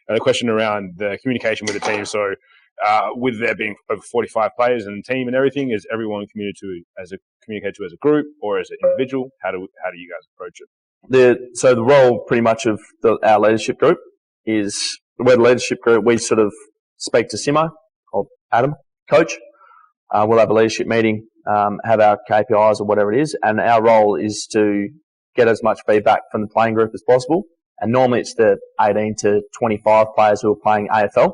And the question around the communication with the team. So, with there being over 45 players in the team and everything, is everyone communicated to as a group or as an individual? How do you guys approach it? So the role pretty much of our leadership group is, we're the leadership group. We sort of speak to Simo or Adam, coach. We'll have a leadership meeting, have our KPIs or whatever it is, and our role is to get as much feedback from the playing group as possible. And normally it's the 18 to 25 players who are playing AFL.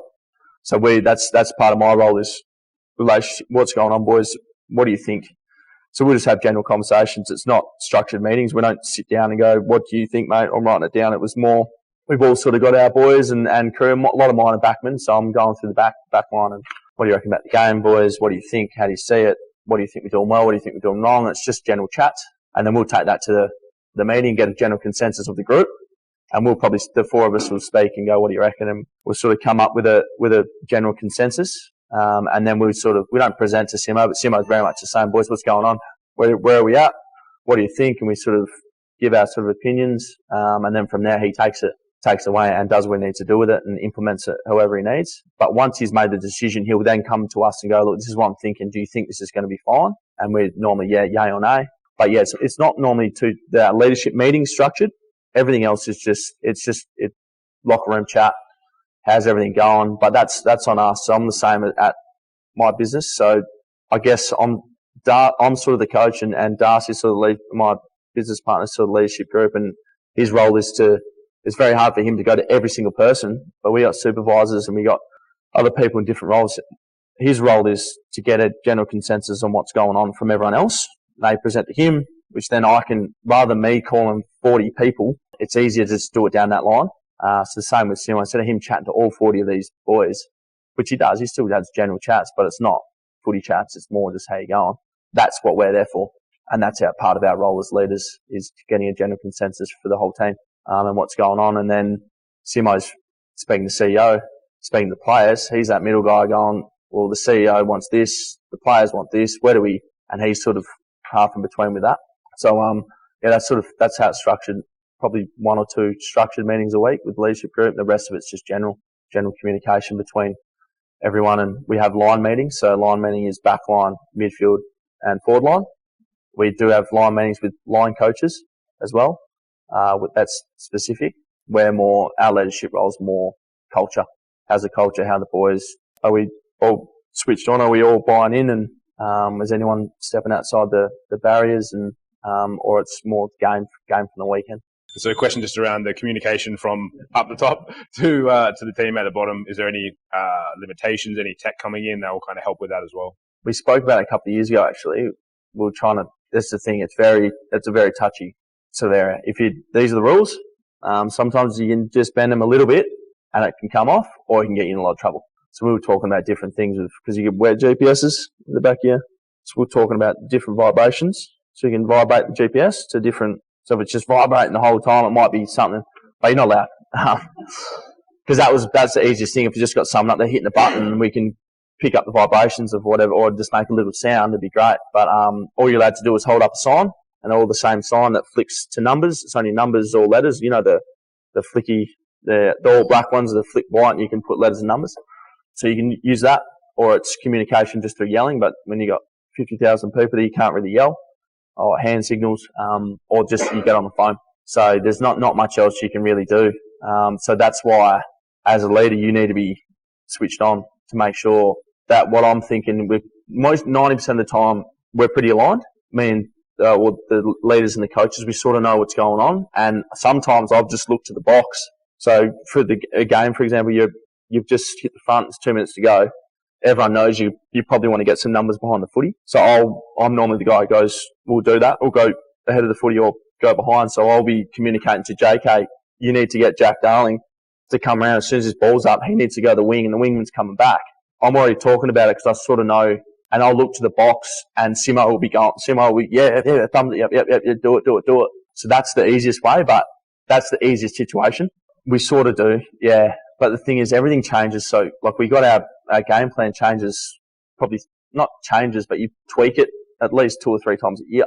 So that's part of my role is relationship. What's going on, boys? What do you think? So we'll just have general conversations. It's not structured meetings. We don't sit down and go, what do you think, mate? I'm writing it down. It was more, we've all sort of got our boys and crew. A lot of mine are backmen, so I'm going through the back line and what do you reckon about the game, boys? What do you think? How do you see it? What do you think we're doing well? What do you think we're doing wrong? It's just general chat. And then we'll take that to the meeting, get a general consensus of the group. And we'll probably, the four of us will speak and go, what do you reckon? And we'll sort of come up with a general consensus. And then we don't present to Simo, but Simo's very much the same. Boys, what's going on? Where are we at? What do you think? And we sort of give our sort of opinions. And then from there, he takes away and does what he needs to do with it and implements it however he needs. But once he's made the decision, he'll then come to us and go, look, this is what I'm thinking. Do you think this is going to be fine? And we're normally, yay or nay. But yeah, it's not normally the leadership meeting structured. Everything else is just locker room chat. How's everything going? But that's on us. So I'm the same at my business. So I guess I'm sort of the coach and Darcy's sort of my business partner, sort of leadership group, and his role is it's very hard for him to go to every single person, but we got supervisors and we got other people in different roles. His role is to get a general consensus on what's going on from everyone else. They present to him, which then I can, rather than me calling 40 people, it's easier to just do it down that line. So the same with Simo. Instead of him chatting to all 40 of these boys, which he does, he still has general chats, but it's not footy chats. It's more just how you going. That's what we're there for. And that's part of our role as leaders, is getting a general consensus for the whole team, and what's going on. And then Simo's speaking to the CEO, speaking to the players. He's that middle guy going, well, the CEO wants this, the players want this, and he's sort of half in between with that. So, that's how it's structured. Probably one or two structured meetings a week with the leadership group. The rest of it's just general communication between everyone. And we have line meetings. So line meeting is back line, midfield and forward line. We do have line meetings with line coaches as well. That's specific. Our leadership role is more culture. How's the culture? How the boys? Are we all switched on? Are we all buying in? And is anyone stepping outside the barriers? And or it's more game from the weekend. So a question just around the communication from up the top to the team at the bottom. Is there any limitations, any tech coming in that will kind of help with that as well? We spoke about it a couple of years ago, actually. We were trying to, that's the thing, it's a very touchy sort of area. These are the rules. Sometimes you can just bend them a little bit and it can come off, or it can get you in a lot of trouble. So we were talking about different things because you can wear GPSs in the back here. So we're talking about different vibrations. So you can vibrate the GPS to different. So if it's just vibrating the whole time, it might be something, but you're not allowed. Because that's the easiest thing. If you just got someone up there hitting a button, we can pick up the vibrations of whatever, or just make a little sound. It'd be great. But all you're allowed to do is hold up a sign, and all the same sign that flicks to numbers. It's only numbers or letters. You know the flicky, the all black ones that flick white, and you can put letters and numbers. So you can use that, or it's communication just through yelling. But when you got 50,000 people there, you can't really yell, or hand signals, or just you get on the phone. So there's not much else you can really do. So that's why, as a leader, you need to be switched on to make sure that what I'm thinking, with most 90% of the time, we're pretty aligned. Me and the leaders and the coaches, we sort of know what's going on. And sometimes I've just looked to the box. So for a game, for example, you've just hit the front, it's 2 minutes to go. Everyone knows you probably want to get some numbers behind the footy. So I'm normally the guy who goes, we'll do that. We'll go ahead of the footy or go behind. So I'll be communicating to JK, you need to get Jack Darling to come around as soon as his ball's up. He needs to go to the wing and the wingman's coming back. I'm already talking about it because I sort of know, and I'll look to the box and Simo will be going, yeah, thumbs, yep, do it. So that's the easiest way, but that's the easiest situation. We sort of do, yeah. But the thing is, everything changes. So, like, we got our game plan changes, probably not changes, but you tweak it at least 2 or 3 times a year.